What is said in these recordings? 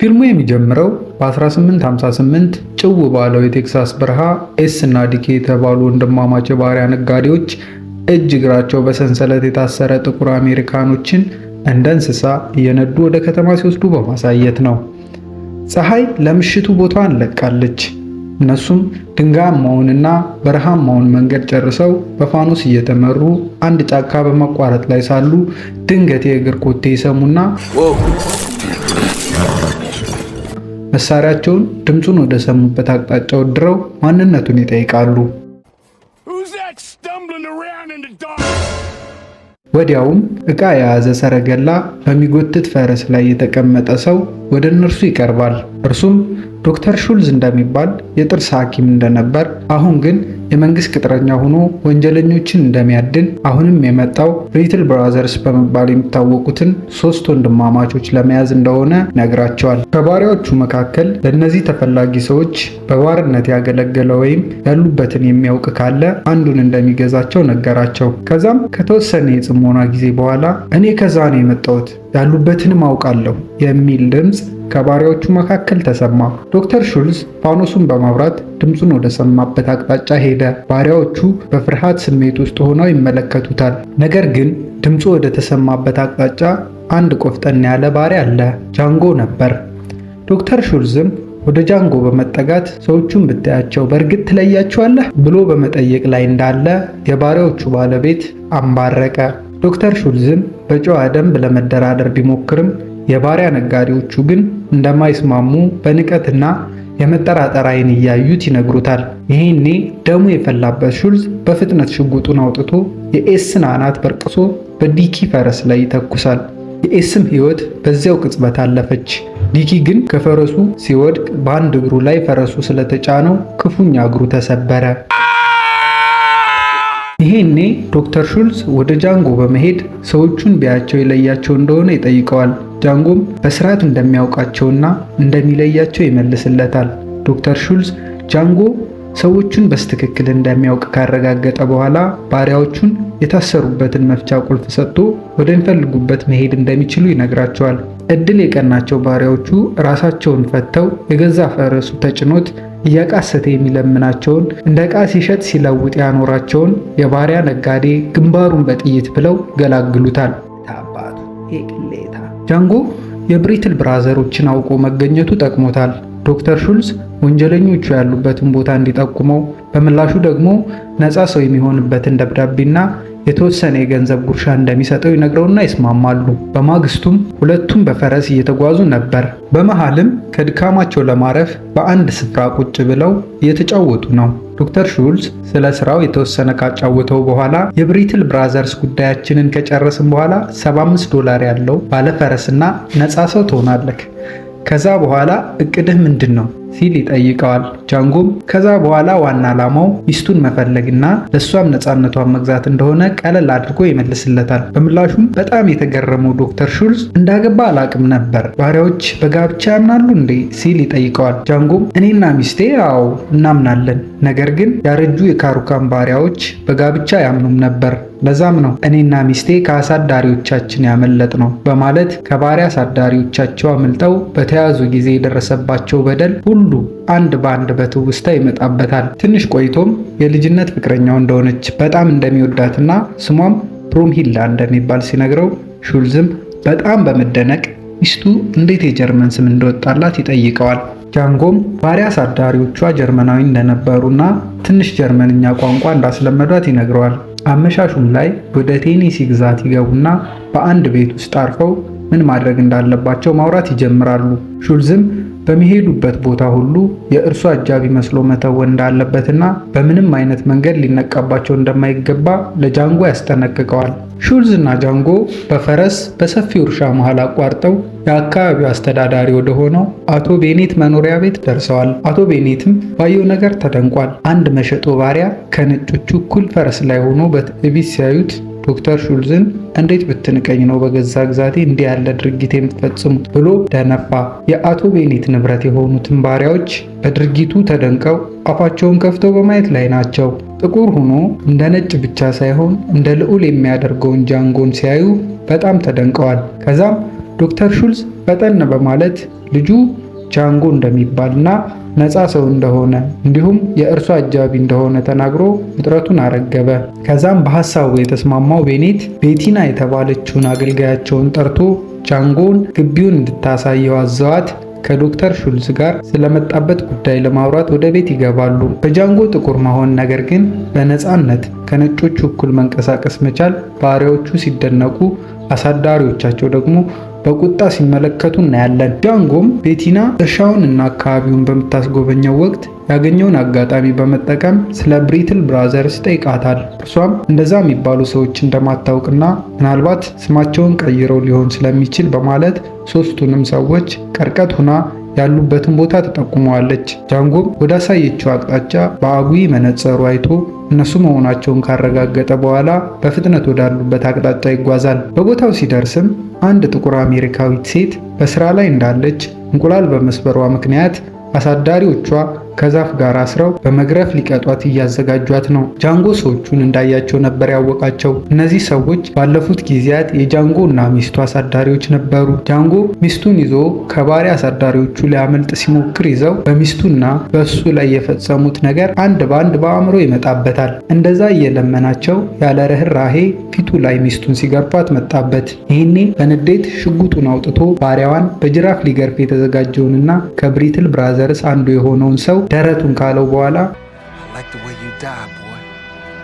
ፊልሙ የሚጀምረው በ1858 ጭው ባለው የቴክሳስ በረሃ ኤስ እና ዲኬ የተባሉ ወንድማማች የባሪያ ነጋዴዎች እጅ እግራቸው በሰንሰለት የታሰረ ጥቁር አሜሪካኖችን እንደ እንስሳ እየነዱ ወደ ከተማ ሲወስዱ በማሳየት ነው። ፀሐይ ለምሽቱ ቦታዋን ለቃለች። እነሱም ድንጋያማውንና በረሃማውን መንገድ ጨርሰው በፋኖስ እየተመሩ አንድ ጫካ በመቋረጥ ላይ ሳሉ ድንገት የእግር ኮቴ ይሰሙና መሳሪያቸውን ድምፁን ወደ ሰሙበት አቅጣጫ ወድረው ማንነቱን ይጠይቃሉ። ወዲያውም ዕቃ የያዘ ሰረገላ በሚጎትት ፈረስ ላይ የተቀመጠ ሰው ወደ እነርሱ ይቀርባል። እርሱም ዶክተር ሹልዝ እንደሚባል የጥርስ ሐኪም እንደነበር፣ አሁን ግን የመንግስት ቅጥረኛ ሆኖ ወንጀለኞችን እንደሚያድን፣ አሁንም የመጣው ብሪትል ብራዘርስ በመባል የሚታወቁትን 3 ወንድማማቾች ለመያዝ እንደሆነ ነግራቸዋል። ከባሪያዎቹ መካከል ለእነዚህ ተፈላጊ ሰዎች በባርነት ያገለገለ ወይም ያሉበትን የሚያውቅ ካለ አንዱን እንደሚገዛቸው ነገራቸው። ከዛም ከተወሰነ የጽሞና ጊዜ በኋላ እኔ ከዛ ነው የመጣሁት ያሉበትንም አውቃለሁ የሚል ድምፅ ከባሪያዎቹ መካከል ተሰማ። ዶክተር ሹልዝ ፋኖሱን በማብራት ድምፁን ወደ ሰማበት አቅጣጫ ሄደ። ባሪያዎቹ በፍርሃት ስሜት ውስጥ ሆነው ይመለከቱታል። ነገር ግን ድምፁ ወደ ተሰማበት አቅጣጫ አንድ ቆፍጠን ያለ ባሪያ አለ። ጃንጎ ነበር። ዶክተር ሹልዝም ወደ ጃንጎ በመጠጋት ሰዎቹን ብታያቸው በእርግጥ ትለያቸዋለህ ብሎ በመጠየቅ ላይ እንዳለ የባሪያዎቹ ባለቤት አንባረቀ። ዶክተር ሹልዝም በጨዋ ደንብ ለመደራደር ቢሞክርም የባሪያ ነጋዴዎቹ ግን እንደማይስማሙ በንቀትና የመጠራጠር ዓይን እያዩት ይነግሩታል። ይሄኔ ደሙ የፈላበት ሹልዝ በፍጥነት ሽጉጡን አውጥቶ የኤስን አናት በርቅሶ በዲኪ ፈረስ ላይ ይተኩሳል። የኤስም ሕይወት በዚያው ቅጽበት አለፈች። ዲኪ ግን ከፈረሱ ሲወድቅ በአንድ እግሩ ላይ ፈረሱ ስለተጫነው ክፉኛ እግሩ ተሰበረ። ይሄኔ ዶክተር ሹልዝ ወደ ጃንጎ በመሄድ ሰዎቹን ቢያቸው ይለያቸው እንደሆነ ይጠይቀዋል። ጃንጎም በስርዓት እንደሚያውቃቸውና እንደሚለያቸው ይመልስለታል። ዶክተር ሹልዝ ጃንጎ ሰዎቹን በስትክክል እንደሚያውቅ ካረጋገጠ በኋላ ባሪያዎቹን የታሰሩበትን መፍቻ ቁልፍ ሰጥቶ ወደሚፈልጉበት መሄድ እንደሚችሉ ይነግራቸዋል። እድል የቀናቸው ባሪያዎቹ ራሳቸውን ፈተው የገዛ ፈረሱ ተጭኖት እያቃሰተ የሚለምናቸውን እንደ ዕቃ ሲሸጥ ሲለውጥ ያኖራቸውን የባሪያ ነጋዴ ግንባሩን በጥይት ብለው ገላግሉታል። ታባቱ የቅሌታ ጃንጎ የብሪትል ብራዘሮችን አውቆ መገኘቱ ጠቅሞታል። ዶክተር ሹልዝ ወንጀለኞቹ ያሉበትን ቦታ እንዲጠቁመው በምላሹ ደግሞ ነፃ ሰው የሚሆንበትን ደብዳቤና የተወሰነ የገንዘብ ጉርሻ እንደሚሰጠው ይነግረውና ይስማማሉ። በማግስቱም ሁለቱም በፈረስ እየተጓዙ ነበር። በመሃልም ከድካማቸው ለማረፍ በአንድ ስፍራ ቁጭ ብለው እየተጫወቱ ነው። ዶክተር ሹልዝ ስለ ስራው የተወሰነ ካጫወተው በኋላ የብሪትል ብራዘርስ ጉዳያችንን ከጨረስን በኋላ $75 ያለው ባለፈረስና ነፃ ሰው ትሆናለህ። ከዛ በኋላ እቅድህ ምንድን ነው ሲል ይጠይቀዋል። ጃንጎም ከዛ በኋላ ዋና ዓላማው ሚስቱን መፈለግና ለሷም ነፃነቷን መግዛት እንደሆነ ቀለል አድርጎ ይመልስለታል። በምላሹም በጣም የተገረመው ዶክተር ሹልዝ እንዳገባ አላቅም ነበር፣ ባሪያዎች በጋብቻ ያምናሉ እንዴ ሲል ይጠይቀዋል። ጃንጎም እኔና ሚስቴ አዎ እናምናለን፣ ነገር ግን ያረጁ የካሩካን ባሪያዎች በጋብቻ ያምኑም ነበር፣ ለዛም ነው እኔና ሚስቴ ከአሳዳሪዎቻችን ያመለጥ ነው በማለት ከባሪያ አሳዳሪዎቻቸው አምልጠው በተያዙ ጊዜ የደረሰባቸው በደል ሁሉ አንድ በአንድ በትውስታ ይመጣበታል። ትንሽ ቆይቶም የልጅነት ፍቅረኛው እንደሆነች በጣም እንደሚወዳትና ስሟም ብሩምሂልዳ እንደሚባል ሲነግረው ሹልዝም በጣም በመደነቅ ሚስቱ እንዴት የጀርመን ስም እንደወጣላት ይጠይቀዋል። ጃንጎም ባሪያ አሳዳሪዎቿ ጀርመናዊ እንደነበሩና ትንሽ ጀርመንኛ ቋንቋ እንዳስለመዷት ይነግረዋል። አመሻሹም ላይ ወደ ቴኔሲ ግዛት ይገቡና በአንድ ቤት ውስጥ አርፈው ምን ማድረግ እንዳለባቸው ማውራት ይጀምራሉ። ሹልዝም በሚሄዱበት ቦታ ሁሉ የእርሱ አጃቢ መስሎ መተወን እንዳለበትና በምንም አይነት መንገድ ሊነቃባቸው እንደማይገባ ለጃንጎ ያስጠነቅቀዋል። ሹልዝ እና ጃንጎ በፈረስ በሰፊው እርሻ መሃል አቋርጠው የአካባቢው አስተዳዳሪ ወደ ሆነው አቶ ቤኔት መኖሪያ ቤት ደርሰዋል። አቶ ቤኔትም ባየው ነገር ተደንቋል። አንድ መሸጦ ባሪያ ከነጮቹ እኩል ፈረስ ላይ ሆኖ በትዕቢት ሲያዩት ዶክተር ሹልዝን እንዴት ብትንቀኝ ነው በገዛ ግዛቴ እንዲህ ያለ ድርጊት የምትፈጽሙት ብሎ ደነፋ። የአቶ ቤኔት ንብረት የሆኑትን ባሪያዎች በድርጊቱ ተደንቀው አፋቸውን ከፍተው በማየት ላይ ናቸው። ጥቁር ሆኖ እንደ ነጭ ብቻ ሳይሆን እንደ ልዑል የሚያደርገውን ጃንጎን ሲያዩ በጣም ተደንቀዋል። ከዛም ዶክተር ሹልዝ ፈጠን በማለት ልጁ ጃንጎ እንደሚባልና ነፃ ሰው እንደሆነ እንዲሁም የእርሱ አጃቢ እንደሆነ ተናግሮ ውጥረቱን አረገበ። ከዛም በሐሳቡ የተስማማው ቤኔት ቤቲና የተባለችውን አገልጋያቸውን ጠርቶ ጃንጎን ግቢውን እንድታሳየው አዘዋት ከዶክተር ሹልዝ ጋር ስለመጣበት ጉዳይ ለማውራት ወደ ቤት ይገባሉ። በጃንጎ ጥቁር መሆን ነገር ግን በነፃነት ከነጮቹ እኩል መንቀሳቀስ መቻል ባሪያዎቹ ሲደነቁ፣ አሳዳሪዎቻቸው ደግሞ በቁጣ ሲመለከቱ እናያለን። ጃንጎም ቤቲና እርሻውንና አካባቢውን በምታስጎበኘው ወቅት ያገኘውን አጋጣሚ በመጠቀም ስለ ብሪትል ብራዘርስ ጠይቃታል። እርሷም እንደዛ የሚባሉ ሰዎች እንደማታውቅና ምናልባት ስማቸውን ቀይረው ሊሆን ስለሚችል በማለት ሶስቱንም ሰዎች ቀርቀት ሁና ያሉበትን ቦታ ተጠቁመዋለች። ጃንጎም ወዳሳየችው አቅጣጫ በአጉይ መነጽሩ አይቶ እነሱ መሆናቸውን ካረጋገጠ በኋላ በፍጥነት ወዳሉበት አቅጣጫ ይጓዛል። በቦታው ሲደርስም አንድ ጥቁር አሜሪካዊት ሴት በስራ ላይ እንዳለች እንቁላል በመስበሯ ምክንያት አሳዳሪዎቿ ከዛፍ ጋር አስረው በመግረፍ ሊቀጧት እያዘጋጇት ነው። ጃንጎ ሰዎቹን እንዳያቸው ነበር ያወቃቸው። እነዚህ ሰዎች ባለፉት ጊዜያት የጃንጎ እና ሚስቱ አሳዳሪዎች ነበሩ። ጃንጎ ሚስቱን ይዞ ከባሪያ አሳዳሪዎቹ ሊያመልጥ ሲሞክር ይዘው በሚስቱና በእሱ ላይ የፈጸሙት ነገር አንድ በአንድ በአእምሮ ይመጣበታል። እንደዛ እየለመናቸው ያለ ርህራሄ ፊቱ ላይ ሚስቱን ሲገርፏት መጣበት። ይህኔ በንዴት ሽጉጡን አውጥቶ ባሪያዋን በጅራፍ ሊገርፍ የተዘጋጀውንና ከብሪትል ብራዘርስ አንዱ የሆነውን ሰው ደረቱን ካለው በኋላ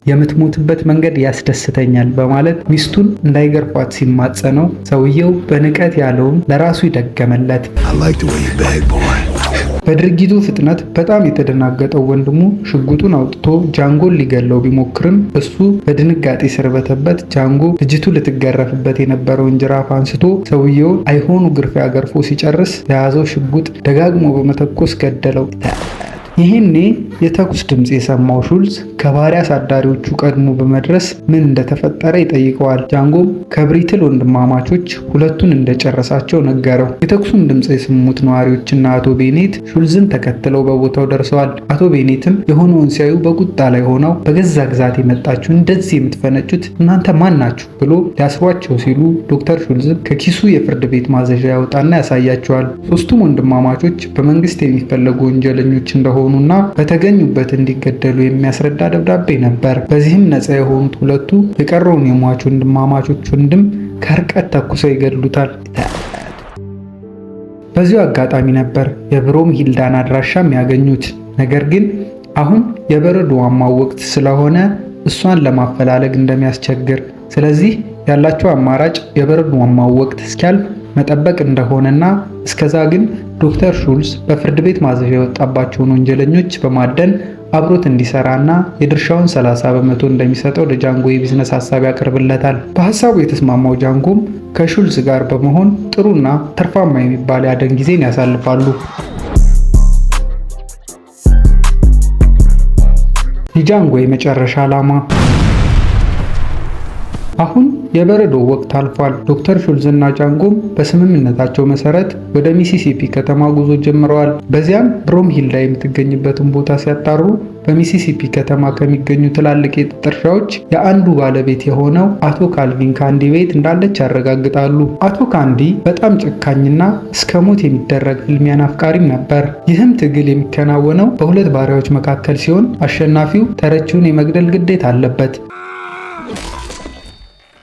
የምትሞትበት መንገድ ያስደስተኛል በማለት ሚስቱን እንዳይገርፏት ሲማጸነው ሰውየው በንቀት ያለውን ለራሱ ይደገመለት። በድርጊቱ ፍጥነት በጣም የተደናገጠው ወንድሙ ሽጉጡን አውጥቶ ጃንጎን ሊገለው ቢሞክርም እሱ በድንጋጤ ስርበተበት ጃንጎ ልጅቱ ልትገረፍበት የነበረውን ጅራፍ አንስቶ ሰውየውን አይሆኑ ግርፊያ ገርፎ ሲጨርስ የያዘው ሽጉጥ ደጋግሞ በመተኮስ ገደለው። ይህኔ የተኩስ ድምፅ የሰማው ሹልዝ ከባሪያ አሳዳሪዎቹ ቀድሞ በመድረስ ምን እንደተፈጠረ ይጠይቀዋል። ጃንጎም ከብሪትል ወንድማማቾች ሁለቱን እንደጨረሳቸው ነገረው። የተኩሱን ድምፅ የሰሙት ነዋሪዎችና አቶ ቤኔት ሹልዝን ተከትለው በቦታው ደርሰዋል። አቶ ቤኔትም የሆነውን ሲያዩ በቁጣ ላይ ሆነው በገዛ ግዛት የመጣችሁ እንደዚህ የምትፈነጩት እናንተ ማን ናችሁ ብሎ ሊያስሯቸው ሲሉ ዶክተር ሹልዝም ከኪሱ የፍርድ ቤት ማዘዣ ያወጣና ያሳያቸዋል። ሶስቱም ወንድማማቾች በመንግስት የሚፈለጉ ወንጀለኞች እንደሆኑና በተገኙበት እንዲገደሉ የሚያስረዳ ደብዳቤ ነበር። በዚህም ነፃ የሆኑት ሁለቱ የቀረውን የሟች ወንድማማቾች ወንድም ከርቀት ተኩሰው ይገድሉታል። በዚሁ አጋጣሚ ነበር የብሮም ሂልዳን አድራሻም ያገኙት። ነገር ግን አሁን የበረዶዋማው ወቅት ስለሆነ እሷን ለማፈላለግ እንደሚያስቸግር፣ ስለዚህ ያላቸው አማራጭ የበረዶዋማው ወቅት እስኪያልፍ መጠበቅ እንደሆነና እስከዛ ግን ዶክተር ሹልዝ በፍርድ ቤት ማዘዣ የወጣባቸውን ወንጀለኞች በማደን አብሮት እንዲሰራና የድርሻውን 30 በመቶ እንደሚሰጠው ለጃንጎ የቢዝነስ ሐሳብ ያቀርብለታል። በሐሳቡ የተስማማው ጃንጎም ከሹልዝ ጋር በመሆን ጥሩና ትርፋማ የሚባል ያደን ጊዜን ያሳልፋሉ። የጃንጎ የመጨረሻ ዓላማ። አሁን የበረዶ ወቅት አልፏል። ዶክተር ሹልዝ እና ጃንጎም በስምምነታቸው መሰረት ወደ ሚሲሲፒ ከተማ ጉዞ ጀምረዋል። በዚያም ብሮም ሂልዳ የምትገኝበትን ቦታ ሲያጣሩ በሚሲሲፒ ከተማ ከሚገኙ ትላልቅ የጥጥ እርሻዎች የአንዱ ባለቤት የሆነው አቶ ካልቪን ካንዲ ቤት እንዳለች ያረጋግጣሉ። አቶ ካንዲ በጣም ጨካኝና እስከ ሞት የሚደረግ ፍልሚያን አፍቃሪም ነበር። ይህም ትግል የሚከናወነው በሁለት ባሪያዎች መካከል ሲሆን አሸናፊው ተረቺውን የመግደል ግዴታ አለበት።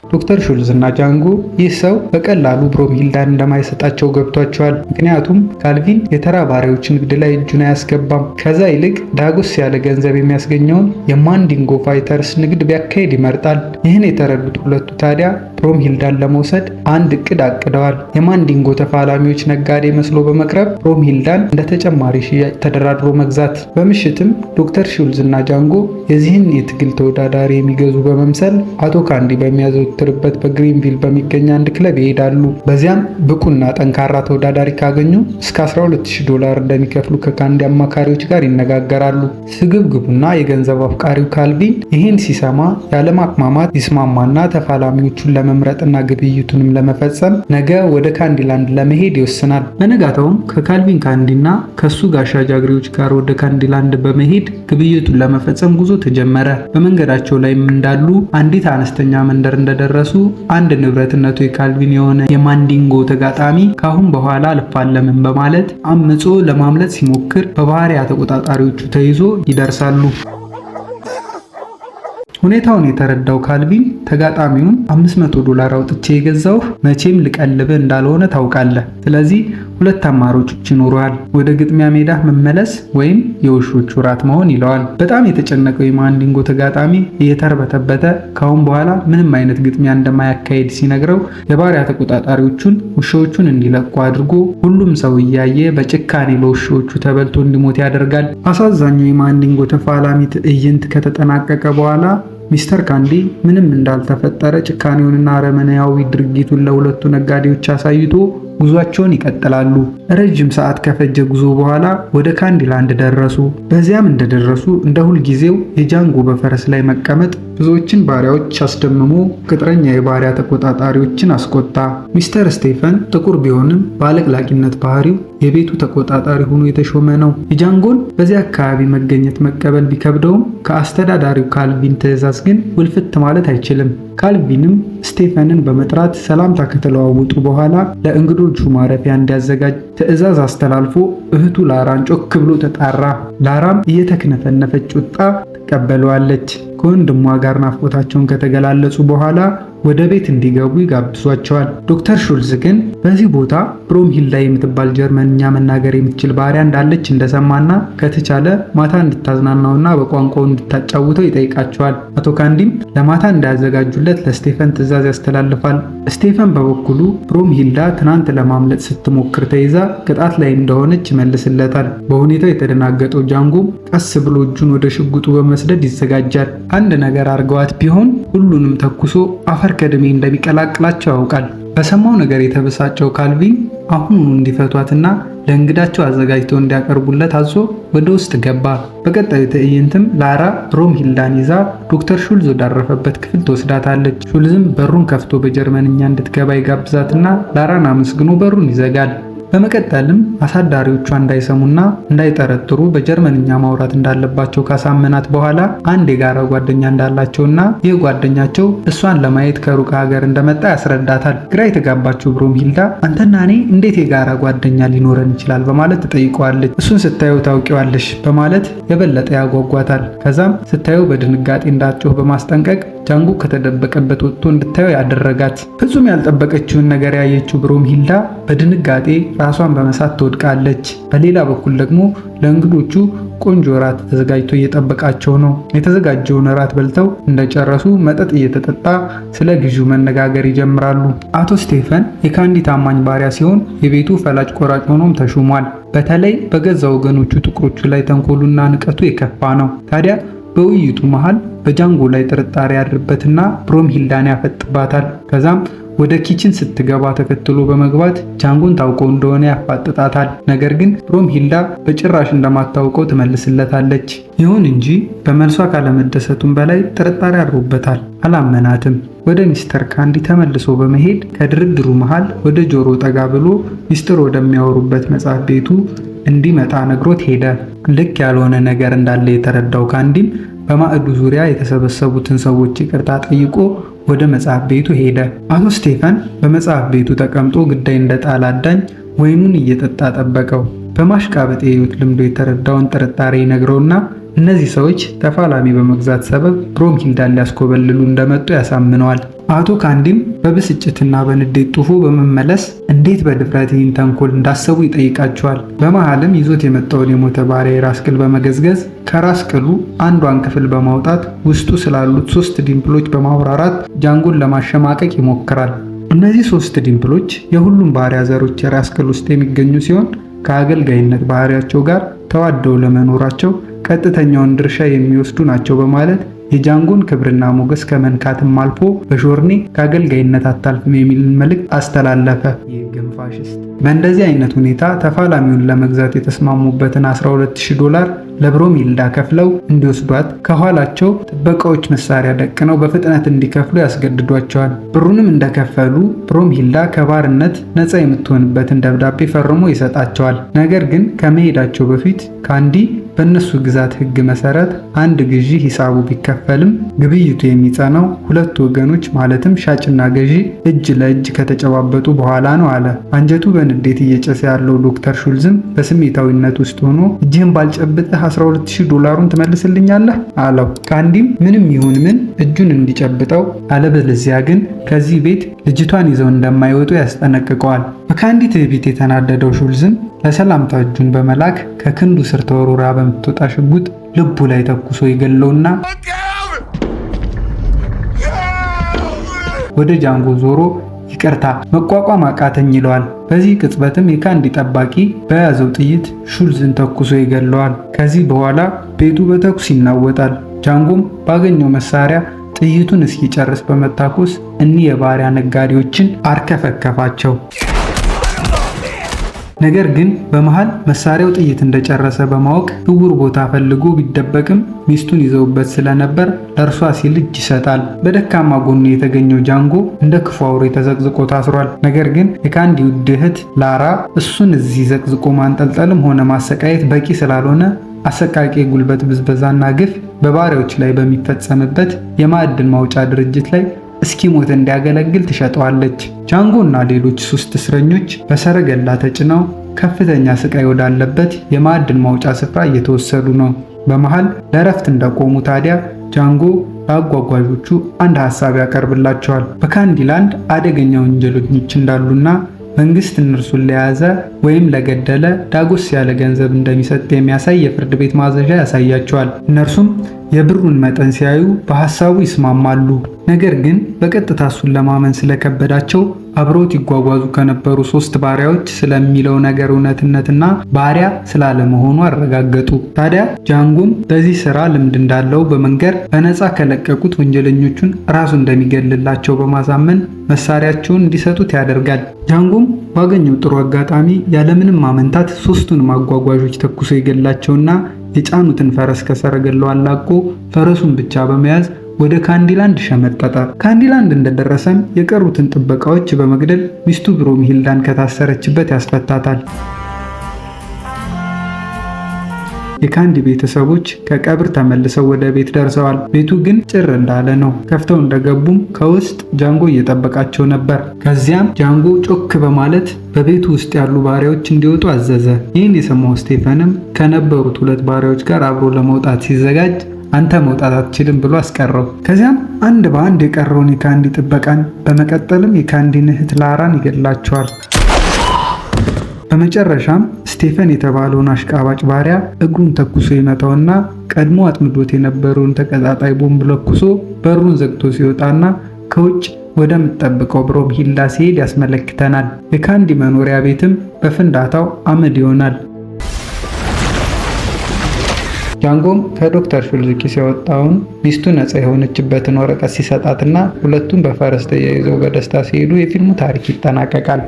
ዶክተር ሹልዝ እና ጃንጎ ይህ ሰው በቀላሉ ብሮም ሂልዳን እንደማይሰጣቸው ገብቷቸዋል። ምክንያቱም ካልቪን የተራ ባሪያዎች ንግድ ላይ እጁን አያስገባም። ከዛ ይልቅ ዳጎስ ያለ ገንዘብ የሚያስገኘውን የማንዲንጎ ፋይተርስ ንግድ ቢያካሄድ ይመርጣል። ይህን የተረዱት ሁለቱ ታዲያ ብሮም ሂልዳን ለመውሰድ አንድ እቅድ አቅደዋል። የማንዲንጎ ተፋላሚዎች ነጋዴ መስሎ በመቅረብ ብሮም ሂልዳን እንደ ተጨማሪ ሽያጭ ተደራድሮ መግዛት። በምሽትም ዶክተር ሹልዝ እና ጃንጎ የዚህን የትግል ተወዳዳሪ የሚገዙ በመምሰል አቶ ካንዲ በሚያዘወትርበት በግሪንቪል በሚገኝ አንድ ክለብ ይሄዳሉ። በዚያም ብቁና ጠንካራ ተወዳዳሪ ካገኙ እስከ $12000 እንደሚከፍሉ ከካንዲ አማካሪዎች ጋር ይነጋገራሉ። ስግብግቡና የገንዘብ አፍቃሪው ካልቪን ይህን ሲሰማ ያለማቅማማት ይስማማና ተፋላሚዎቹን ለመምረጥና ግብይቱንም ለመፈጸም ነገ ወደ ካንዲላንድ ለመሄድ ይወስናል። በነጋታውም ከካልቪን ካንዲና ከሱ ጋሻ ጃግሬዎች ጋር ወደ ካንዲላንድ በመሄድ ግብይቱን ለመፈጸም ጉዞ ተጀመረ። በመንገዳቸው ላይም እንዳሉ አንዲት አነስተኛ መንደር እንደደረሱ እንደደረሱ አንድ ንብረትነቱ የካልቪን የሆነ የማንዲንጎ ተጋጣሚ ካሁን በኋላ አልፋለምም በማለት አምጾ ለማምለጥ ሲሞክር በባሪያ ተቆጣጣሪዎቹ ተይዞ ይደርሳሉ። ሁኔታውን የተረዳው ካልቪን ተጋጣሚውን $500 አውጥቼ የገዛው መቼም ልቀልብ እንዳልሆነ ታውቃለህ። ስለዚህ ሁለት አማራጮች ይኖሩሃል፣ ወደ ግጥሚያ ሜዳ መመለስ ወይም የውሾቹ ራት መሆን ይለዋል። በጣም የተጨነቀው የማንዲንጎ ተጋጣሚ እየተርበተበተ ካሁን በኋላ ምንም አይነት ግጥሚያ እንደማያካሄድ ሲነግረው የባሪያ ተቆጣጣሪዎቹን ውሾቹን እንዲለቁ አድርጎ ሁሉም ሰው እያየ በጭካኔ በውሾቹ ተበልቶ እንዲሞት ያደርጋል። አሳዛኙ የማንዲንጎ ተፋላሚ ትዕይንት ከተጠናቀቀ በኋላ ሚስተር ካንዲ ምንም እንዳልተፈጠረ ጭካኔውንና አረመኔያዊ ድርጊቱን ለሁለቱ ነጋዴዎች አሳይቶ ጉዟቸውን ይቀጥላሉ። ረጅም ሰዓት ከፈጀ ጉዞ በኋላ ወደ ካንዲላንድ ደረሱ። በዚያም እንደደረሱ እንደ ሁልጊዜው የጃንጎ በፈረስ ላይ መቀመጥ ብዙዎችን ባሪያዎች አስደምሞ ቅጥረኛ የባሪያ ተቆጣጣሪዎችን አስቆጣ። ሚስተር ስቴፈን ጥቁር ቢሆንም በአለቅላቂነት ባህሪው የቤቱ ተቆጣጣሪ ሆኖ የተሾመ ነው። የጃንጎን በዚያ አካባቢ መገኘት መቀበል ቢከብደውም ከአስተዳዳሪው ካልቪን ትዕዛዝ ግን ውልፍት ማለት አይችልም። ካልቪንም ስቴፈንን በመጥራት ሰላምታ ከተለዋወጡ በኋላ ለእንግዶቹ ማረፊያ እንዲያዘጋጅ ትዕዛዝ አስተላልፎ እህቱ ላራን ጮክ ብሎ ተጣራ። ላራም እየተክነፈነፈች ወጣ ትቀበለዋለች። ከወንድሟ ጋር ናፍቆታቸውን ከተገላለጹ በኋላ ወደ ቤት እንዲገቡ ይጋብዟቸዋል። ዶክተር ሹልዝ ግን በዚህ ቦታ ብሮምሂልዳ የምትባል ጀርመንኛ መናገር የምትችል ባሪያ እንዳለች እንደሰማና ከተቻለ ማታ እንድታዝናናውና በቋንቋው እንድታጫውተው ይጠይቃቸዋል። አቶ ካንዲም ለማታ እንዳያዘጋጁለት ለስቴፈን ትዕዛዝ ያስተላልፋል። ስቴፈን በበኩሉ ብሮምሂልዳ ትናንት ለማምለጥ ስትሞክር ተይዛ ቅጣት ላይ እንደሆነች ይመልስለታል። በሁኔታው የተደናገጠው ጃንጎም ቀስ ብሎ እጁን ወደ ሽጉጡ በመስደድ ይዘጋጃል። አንድ ነገር አርገዋት ቢሆን ሁሉንም ተኩሶ አፈር ከድሜ እንደሚቀላቅላቸው ያውቃል። በሰማው ነገር የተበሳጨው ካልቪን አሁኑኑ እንዲፈቷትና ለእንግዳቸው አዘጋጅተው እንዲያቀርቡለት አዞ ወደ ውስጥ ገባ። በቀጣዩ ትዕይንትም ላራ ብሮምሂልዳን ይዛ ዶክተር ሹልዝ ወዳረፈበት ክፍል ትወስዳታለች። ሹልዝም በሩን ከፍቶ በጀርመንኛ እንድትገባ ይጋብዛትና ላራን አመስግኖ በሩን ይዘጋል። በመቀጠልም አሳዳሪዎቿ እንዳይሰሙና እንዳይጠረጥሩ በጀርመንኛ ማውራት እንዳለባቸው ካሳመናት በኋላ አንድ የጋራ ጓደኛ እንዳላቸውና ይህ ጓደኛቸው እሷን ለማየት ከሩቅ ሀገር እንደመጣ ያስረዳታል። ግራ የተጋባችው ብሮምሂልዳ አንተና እኔ እንዴት የጋራ ጓደኛ ሊኖረን ይችላል በማለት ትጠይቀዋለች። እሱን ስታየው ታውቂዋለሽ በማለት የበለጠ ያጓጓታል። ከዛም ስታየው በድንጋጤ እንዳትጮህ በማስጠንቀቅ ጃንጎ ከተደበቀበት ወጥቶ እንድታየው ያደረጋት። ፍጹም ያልጠበቀችውን ነገር ያየችው ብሮምሂልዳ በድንጋጤ ራሷን በመሳት ትወድቃለች። በሌላ በኩል ደግሞ ለእንግዶቹ ቆንጆ እራት ተዘጋጅቶ እየጠበቃቸው ነው። የተዘጋጀውን እራት በልተው እንደጨረሱ መጠጥ እየተጠጣ ስለ ግዢው መነጋገር ይጀምራሉ። አቶ ስቴፈን የካንዲ ታማኝ ባሪያ ሲሆን የቤቱ ፈላጭ ቆራጭ ሆኖም ተሹሟል። በተለይ በገዛ ወገኖቹ ጥቁሮቹ ላይ ተንኮሉና ንቀቱ የከፋ ነው። ታዲያ በውይይቱ መሃል በጃንጎ ላይ ጥርጣሬ ያድርበትና ብሮምሂልዳን ያፈጥባታል። ከዛም ወደ ኪችን ስትገባ ተከትሎ በመግባት ጃንጎን ታውቀው እንደሆነ ያፋጥጣታል። ነገር ግን ብሮምሂልዳ በጭራሽ እንደማታውቀው ትመልስለታለች። ይሁን እንጂ በመልሷ ካለመደሰቱም በላይ ጥርጣሬ አድሮበታል። አላመናትም። ወደ ሚስተር ካንዲ ተመልሶ በመሄድ ከድርድሩ መሃል ወደ ጆሮ ጠጋ ብሎ ሚስጥር ወደሚያወሩበት መጽሐፍ ቤቱ እንዲመጣ ነግሮት ሄደ። ልክ ያልሆነ ነገር እንዳለ የተረዳው ካንዲም በማዕዱ ዙሪያ የተሰበሰቡትን ሰዎች ይቅርታ ጠይቆ ወደ መጽሐፍ ቤቱ ሄደ። አቶ ስቴፈን በመጽሐፍ ቤቱ ተቀምጦ ግዳይ እንደጣለ አዳኝ ወይኑን እየጠጣ ጠበቀው። በማሽቃበጥ የህይወት ልምዶ የተረዳውን ጥርጣሬ ይነግረውና እነዚህ ሰዎች ተፋላሚ በመግዛት ሰበብ ብሮምሂልዳን ሊያስኮበልሉ እንደመጡ ያሳምነዋል። አቶ ካንዲም በብስጭትና በንዴት ጡፎ በመመለስ እንዴት በድፍረት ይህን ተንኮል እንዳሰቡ ይጠይቃቸዋል። በመሃልም ይዞት የመጣውን የሞተ ባሪያ የራስ ቅል በመገዝገዝ ከራስ ቅሉ አንዷን ክፍል በማውጣት ውስጡ ስላሉት 3 ዲምፕሎች በማብራራት ጃንጎን ለማሸማቀቅ ይሞክራል። እነዚህ 3 ዲምፕሎች የሁሉም ባሪያ ዘሮች የራስ ቅል ውስጥ የሚገኙ ሲሆን ከአገልጋይነት ባህሪያቸው ጋር ተዋደው ለመኖራቸው ቀጥተኛውን ድርሻ የሚወስዱ ናቸው በማለት የጃንጎን ክብርና ሞገስ ከመንካትም አልፎ በሾርኔ ከአገልጋይነት አታልፍም የሚልን መልእክት አስተላለፈ። ይህ ግን ፋሽስት በእንደዚህ አይነት ሁኔታ ተፋላሚውን ለመግዛት የተስማሙበትን $12000 ለብሮምሂልዳ ከፍለው እንዲወስዷት ከኋላቸው ጥበቃዎች መሳሪያ ደቅነው በፍጥነት እንዲከፍሉ ያስገድዷቸዋል። ብሩንም እንደከፈሉ ብሮምሂልዳ ከባርነት ነፃ የምትሆንበትን ደብዳቤ ፈርሞ ይሰጣቸዋል። ነገር ግን ከመሄዳቸው በፊት ካንዲ በእነሱ ግዛት ሕግ መሰረት አንድ ግዢ ሂሳቡ ቢከፈልም ግብይቱ የሚጸናው ሁለቱ ወገኖች ማለትም ሻጭና ገዢ እጅ ለእጅ ከተጨባበጡ በኋላ ነው አለ። አንጀቱ በንዴት እየጨሰ ያለው ዶክተር ሹልዝም በስሜታዊነት ውስጥ ሆኖ እጅህን ባልጨብጥህ $12000 ትመልስልኛለህ አለው። ካንዲም ምንም ይሁን ምን እጁን እንዲጨብጠው አለበለዚያ ግን ከዚህ ቤት ልጅቷን ይዘው እንደማይወጡ ያስጠነቅቀዋል። በካንዲ ትዕቢት የተናደደው ሹልዝም ለሰላምታ እጁን በመላክ ከክንዱ ስር ተወርውራ በምትወጣ ሽጉጥ ልቡ ላይ ተኩሶ ይገለውና ወደ ጃንጎ ዞሮ ይቅርታ መቋቋም አቃተኝ ይለዋል። በዚህ ቅጽበትም የካንዲ ጠባቂ በያዘው ጥይት ሹልዝን ተኩሶ ይገለዋል። ከዚህ በኋላ ቤቱ በተኩስ ይናወጣል። ጃንጎም ባገኘው መሳሪያ ጥይቱን እስኪጨርስ በመታኮስ እኒህ የባሪያ ነጋዴዎችን አርከፈከፋቸው። ነገር ግን በመሃል መሳሪያው ጥይት እንደጨረሰ በማወቅ እውር ቦታ ፈልጎ ቢደበቅም ሚስቱን ይዘውበት ስለነበር ለእርሷ ሲል እጅ ይሰጣል። በደካማ ጎኑ የተገኘው ጃንጎ እንደ ክፉ አውሬ ተዘቅዝቆ ታስሯል። ነገር ግን የካንዲ ውድ እህት ላራ እሱን እዚህ ዘቅዝቆ ማንጠልጠልም ሆነ ማሰቃየት በቂ ስላልሆነ አሰቃቂ ጉልበት ብዝበዛና ግፍ በባሪያዎች ላይ በሚፈጸምበት የማዕድን ማውጫ ድርጅት ላይ እስኪሞት እንዲያገለግል ትሸጠዋለች። ጃንጎ እና ሌሎች 3 እስረኞች በሰረገላ ተጭነው ከፍተኛ ስቃይ ወዳለበት የማዕድን ማውጫ ስፍራ እየተወሰዱ ነው። በመሃል ለእረፍት እንደቆሙ ታዲያ ጃንጎ ለአጓጓዦቹ አንድ ሐሳብ ያቀርብላቸዋል። በካንዲላንድ አደገኛ ወንጀለኞች እንዳሉና መንግስት እነርሱን ለያዘ ወይም ለገደለ ዳጎስ ያለ ገንዘብ እንደሚሰጥ የሚያሳይ የፍርድ ቤት ማዘዣ ያሳያቸዋል። እነርሱም የብሩን መጠን ሲያዩ በሐሳቡ ይስማማሉ። ነገር ግን በቀጥታ እሱን ለማመን ስለከበዳቸው አብረውት ይጓጓዙ ከነበሩ 3 ባሪያዎች ስለሚለው ነገር እውነትነትና ባሪያ ስላለመሆኑ አረጋገጡ። ታዲያ ጃንጎም በዚህ ስራ ልምድ እንዳለው በመንገር በነፃ ከለቀቁት ወንጀለኞቹን ራሱ እንደሚገልላቸው በማሳመን መሳሪያቸውን እንዲሰጡት ያደርጋል። ጃንጎም ባገኘው ጥሩ አጋጣሚ ያለምንም ማመንታት 3ቱንም አጓጓዦች ተኩሶ ይገላቸውና የጫኑትን ፈረስ ከሰረገላው አላቆ ፈረሱን ብቻ በመያዝ ወደ ካንዲላንድ ሸመጠጠ። ካንዲላንድ እንደደረሰም የቀሩትን ጥበቃዎች በመግደል ሚስቱ ብሮምሂልዳን ከታሰረችበት ያስፈታታል። የካንዲ ቤተሰቦች ከቀብር ተመልሰው ወደ ቤት ደርሰዋል። ቤቱ ግን ጭር እንዳለ ነው። ከፍተው እንደገቡም ከውስጥ ጃንጎ እየጠበቃቸው ነበር። ከዚያም ጃንጎ ጮክ በማለት በቤቱ ውስጥ ያሉ ባሪያዎች እንዲወጡ አዘዘ። ይህን የሰማው ስቴፈንም ከነበሩት 2 ባሪያዎች ጋር አብሮ ለመውጣት ሲዘጋጅ አንተ መውጣት አትችልም ብሎ አስቀረው። ከዚያም አንድ በአንድ የቀረውን የካንዲ ጥበቃን በመቀጠልም የካንዲን እህት ላራን ይገድላቸዋል። በመጨረሻም ስቴፈን የተባለውን አሽቃባጭ ባሪያ እግሩን ተኩሶ ይመታውና ቀድሞ አጥምዶት የነበረውን ተቀጣጣይ ቦምብ ለኩሶ በሩን ዘግቶ ሲወጣና ከውጭ ወደምትጠብቀው ብሮምሂልዳ ሲሄድ ያስመለክተናል። የካንዲ መኖሪያ ቤትም በፍንዳታው አመድ ይሆናል። ጃንጎም ከዶክተር ሹልዝ ኪስ ያወጣውን ሚስቱ ነፃ የሆነችበትን ወረቀት ሲሰጣትና ሁለቱም በፈረስ ተያይዘው በደስታ ሲሄዱ የፊልሙ ታሪክ ይጠናቀቃል።